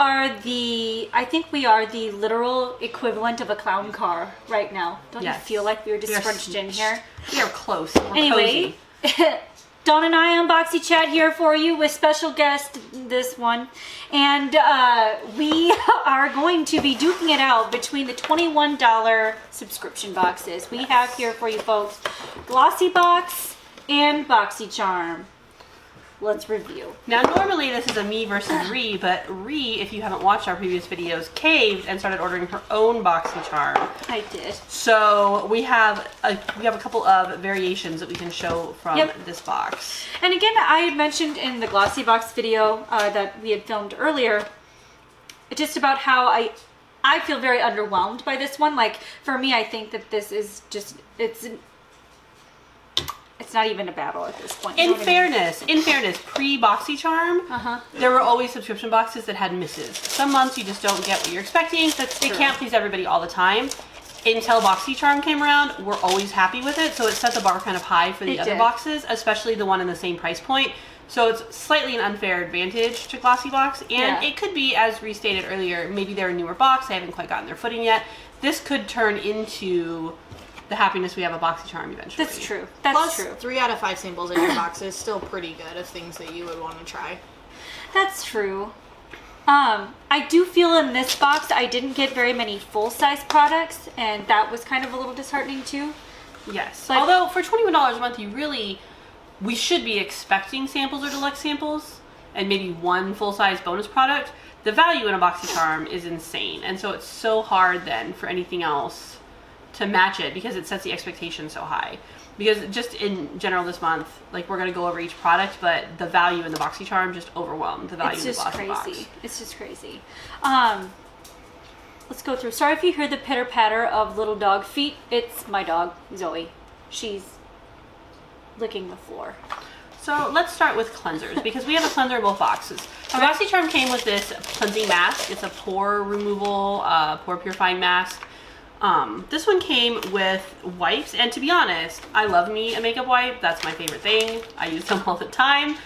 I think we are the literal equivalent of a clown car right now. Don't you feel like we're just scrunched in here? We are close. We're anyway, Dawn and I on Boxy Chat here for you with special guest this one. And we are going to be duking it out between the $21 subscription boxes. We have here for you folks Glossy Box and BoxyCharm. Let's review. Now, normally this is a me versus Ree, but Ree, if you haven't watched our previous videos, caved and started ordering her own BoxyCharm. I did. So we have a couple of variations that we can show from this box. And again, I had mentioned in the Glossy Box video that we had filmed earlier, just about how I feel very underwhelmed by this one. Like, for me, I think that this is just, it's not even a battle at this point. In fairness, pre-BoxyCharm, there were always subscription boxes that had misses. Some months you just don't get what you're expecting. It can't please everybody all the time. Until BoxyCharm came around, we're always happy with it. So it set the bar kind of high for the other boxes, especially the one in the same price point. So it's slightly an unfair advantage to Glossy Box. And it could be, as restated earlier, maybe they're a newer box. They haven't quite gotten their footing yet. This could turn into the happiness we have a BoxyCharm eventually. That's true. That's true. 3 out of 5 samples in your box is still pretty good of things that you would want to try. That's true. I do feel in this box I didn't get very many full-size products, and that was kind of a little disheartening too. Yes. Like, although for $21 a month, we should be expecting samples or deluxe samples and maybe one full-size bonus product. The value in a BoxyCharm is insane, and so it's so hard then for anything else to match it because it sets the expectation so high. Because just in general this month, like, we're going to go over each product, but the value in the BoxyCharm just overwhelmed the value in the Glossy Box. It's just crazy. Let's go through. Sorry if you hear the pitter patter of little dog feet. It's my dog, Zoe. She's licking the floor. So let's start with cleansers, because we have a cleanser in both boxes. The BoxyCharm came with this cleansing mask. It's a pore removal, pore purifying mask. This one came with wipes, and to be honest, I love me a makeup wipe. That's my favorite thing. I use them all the time.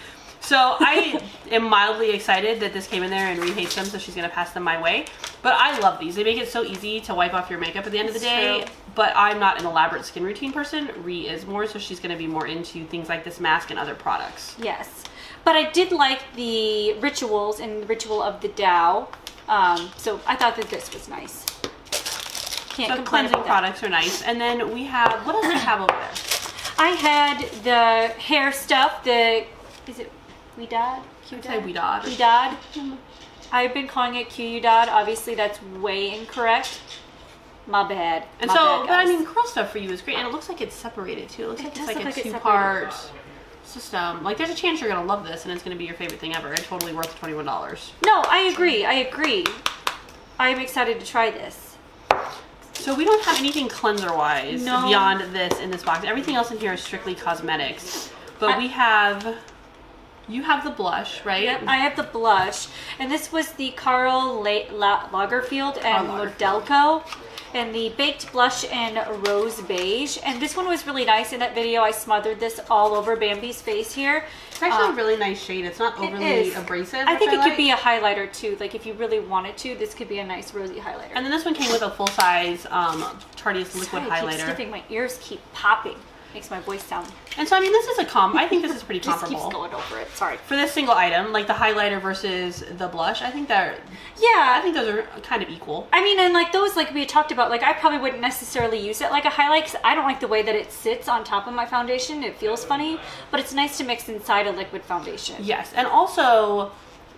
So I am mildly excited that this came in there, and Ree hates them, so she's going to pass them my way. But I love these. They make it so easy to wipe off your makeup at the end of the day. True. But I'm not an elaborate skin routine person. Ree is more, so she's going to be more into things like this mask and other products. Yes. But I did like the rituals and the ritual of the Dow. So I thought that this was nice. So cleansing products are nice. And then we have, what else do we have over there? I had the hair stuff, is it Widad? I'd say Widad. Widad. I've been calling it Q-Udad. Obviously that's way incorrect. My bad. And but I mean, curl stuff for you is great. And it looks like it's separated too. It looks like it's like a 2-part system. Like, there's a chance you're going to love this and it's going to be your favorite thing ever and totally worth $21. No, I agree. I am excited to try this. So we don't have anything cleanser-wise beyond this in this box. Everything else in here is strictly cosmetics. But you have the blush, right? Yep, I have the blush. And this was the Karl Lagerfeld and Modelco. And the baked blush in rose beige. And this one was really nice. In that video, I smothered this all over Bambi's face here. It's actually a really nice shade. It's not overly abrasive. I think it could be a highlighter too. Like, if you really wanted to, this could be a nice rosy highlighter. And then this one came with a full-size Tarteist liquid highlighter. I keep sniffing. My ears keep popping. Makes my voice sound. And so, I mean, this is I think this is pretty comparable. Just keeps going over it. Sorry. For this single item, like the highlighter versus the blush, I think those are kind of equal. I mean, and like those, like we had talked about, like I probably wouldn't necessarily use it like a highlight because I don't like the way that it sits on top of my foundation. It feels funny, but it's nice to mix inside a liquid foundation. Yes, and also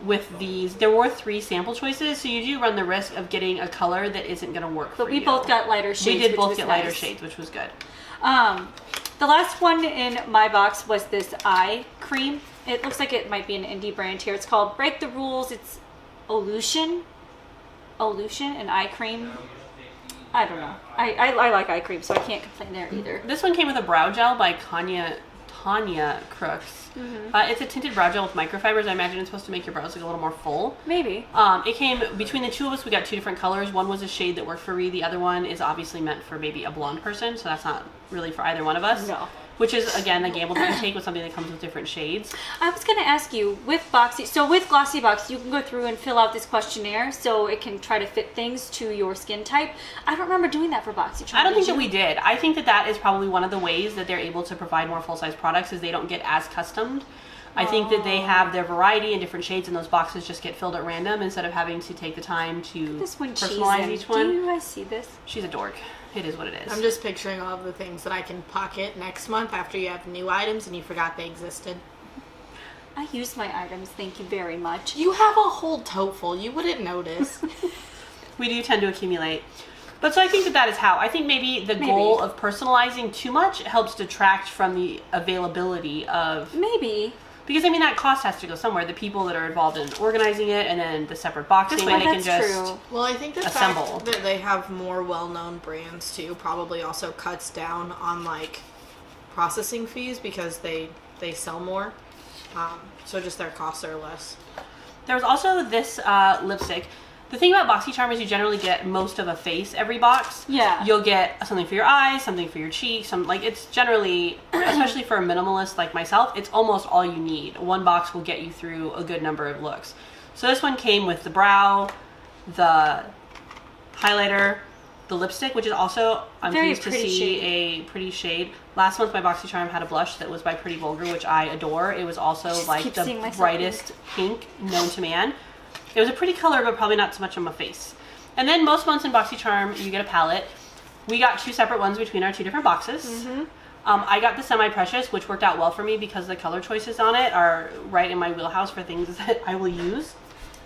with these, there were 3 sample choices, so you do run the risk of getting a color that isn't going to work for you. But we both got lighter shades. We did both get lighter shades, which was good. The last one in my box was this eye cream. It looks like it might be an indie brand here. It's called Break the Rules. It's Olution, an eye cream. I don't know. I like eye cream, so I can't complain there either. This one came with a brow gel by Tanya Crooks. It's a tinted brow gel with microfibers. I imagine it's supposed to make your brows look a little more full. Maybe. It came, between the two of us, we got 2 different colors. One was a shade that worked for Ree. The other one is obviously meant for maybe a blonde person, so that's not really for either one of us. No. which is, again, a gamble that you take with something that comes with different shades. I was going to ask you, with Boxy, so with Glossy Box, you can go through and fill out this questionnaire so it can try to fit things to your skin type. I don't remember doing that for Boxy. I don't think that we did. I think that that is probably one of the ways that they're able to provide more full-size products is they don't get as customed. I think that they have their variety and different shades, and those boxes just get filled at random instead of having to take the time to personalize each one. Do you guys see this? She's a dork. It is what it is. I'm just picturing all of the things that I can pocket next month after you have new items and you forgot they existed. I use my items, thank you very much. You have a whole tote full. You wouldn't notice. We do tend to accumulate. But so I think that that is how. I think maybe the goal of personalizing too much helps detract from the availability of... Maybe. Because, I mean, that cost has to go somewhere. The people that are involved in organizing it and then the separate boxing, they can just Well, I think the assemble. fact that they have more well-known brands, too, probably also cuts down on, like, processing fees because they sell more. So just their costs are less. There's also this lipstick. The thing about BoxyCharm is you generally get most of a face every box. Yeah. You'll get something for your eyes, something for your cheeks, like it's generally, especially for a minimalist like myself, it's almost all you need. One box will get you through a good number of looks. So this one came with the brow, the highlighter, the lipstick, which is also, I'm pleased to see a pretty shade. Last month my BoxyCharm had a blush that was by Pretty Vulgar, which I adore. It was also like the brightest pink known to man. It was a pretty color, but probably not so much on my face. And then most months in BoxyCharm, you get a palette. We got 2 separate ones between our 2 different boxes. Mm-hmm. I got the Semi-Precious, which worked out well for me because the color choices on it are right in my wheelhouse for things that I will use.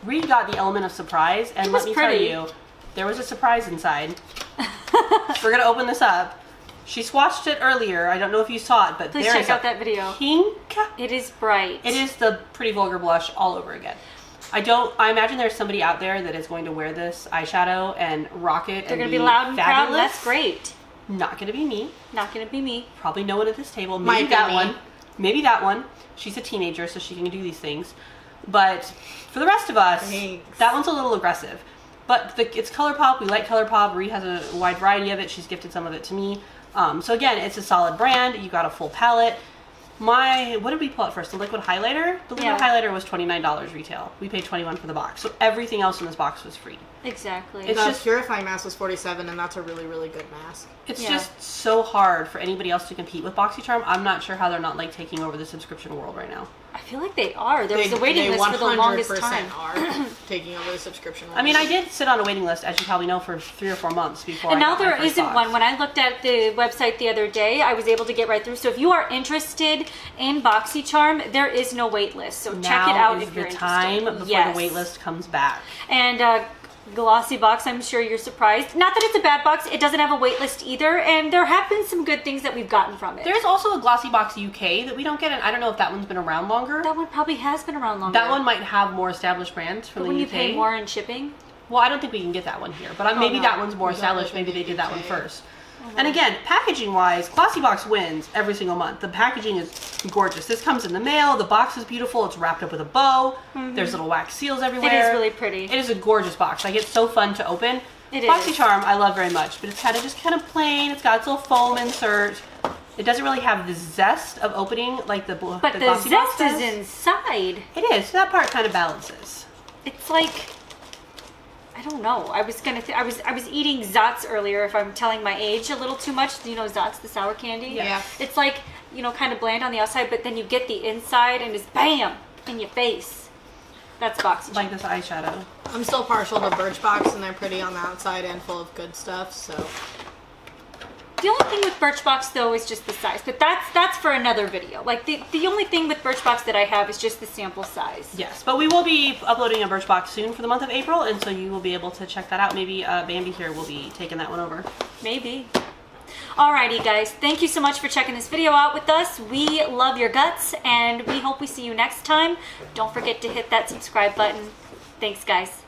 Reed got the Element of Surprise, and let me tell you, there was a surprise inside. We're going to open this up. She swatched it earlier. I don't know if you saw it, but please there check is out that video. Pink. It is bright. It is the Pretty Vulgar blush all over again. I imagine there's somebody out there that is going to wear this eyeshadow and rock it. They're going to be loud and proud, and that's great. Not going to be me. Not going to be me. Probably no one at this table. Maybe that one. Maybe that one. She's a teenager, so she can do these things. But for the rest of us, that one's a little aggressive. But it's ColourPop. We like ColourPop. Reed has a wide variety of it. She's gifted some of it to me. So again, it's a solid brand. You got a full palette. What did we pull out first? The liquid highlighter? The liquid highlighter was $29 retail. We paid $21 for the box. So everything else in this box was free. Exactly. It's just purifying mask was $47, and that's a really, really good mask. It's just so hard for anybody else to compete with BoxyCharm. I'm not sure how they're not like taking over the subscription world right now. I feel like they are. There was a waiting list for the longest time. Are taking over the subscription world. I mean, I did sit on a waiting list, as you probably know, for 3 or 4 months before. And now there isn't one. When I looked at the website the other day, I was able to get right through. So if you are interested in BoxyCharm, there is no wait list. So check it out if you're interested. Now is the time before the wait list comes back. And Glossy Box, I'm sure you're surprised. Not that it's a bad box, it doesn't have a wait list either, and there have been some good things that we've gotten from it. There's also a Glossy Box UK that we don't get, and I don't know if that one's been around longer. That one probably has been around longer. That one might have more established brands from the UK. When you pay more in shipping? Well, I don't think we can get that one here, but maybe that one's more established. Maybe they did that one first. And again, packaging-wise, Glossy Box wins every single month. The packaging is gorgeous. This comes in the mail. The box is beautiful. It's wrapped up with a bow. There's little wax seals everywhere. It is really pretty. It is a gorgeous box. Like, it's so fun to open. It BoxyCharm, I love very much, but it's just kind of plain. It's got its little foam insert. It doesn't really have the zest of opening like the Glossy Box does. But the zest is inside. It is. So that part kind of balances. It's like, I don't know. I was eating Zotz earlier, if I'm telling my age a little too much. You know Zotz, the sour candy? Yeah. It's like, kind of bland on the outside, but then you get the inside and it's BAM! In your face. That's BoxyCharm. Like this eyeshadow. I'm still partial to Birchbox, and they're pretty on the outside and full of good stuff, so. The only thing with Birchbox though is just the size, but that's for another video. Like the only thing with Birchbox that I have is just the sample size. Yes, but we will be uploading a Birchbox soon for the month of April, and so you will be able to check that out. Maybe Bambi here will be taking that one over. Maybe. Alrighty guys, thank you so much for checking this video out with us. We love your guts, and we hope we see you next time. Don't forget to hit that subscribe button. Thanks guys.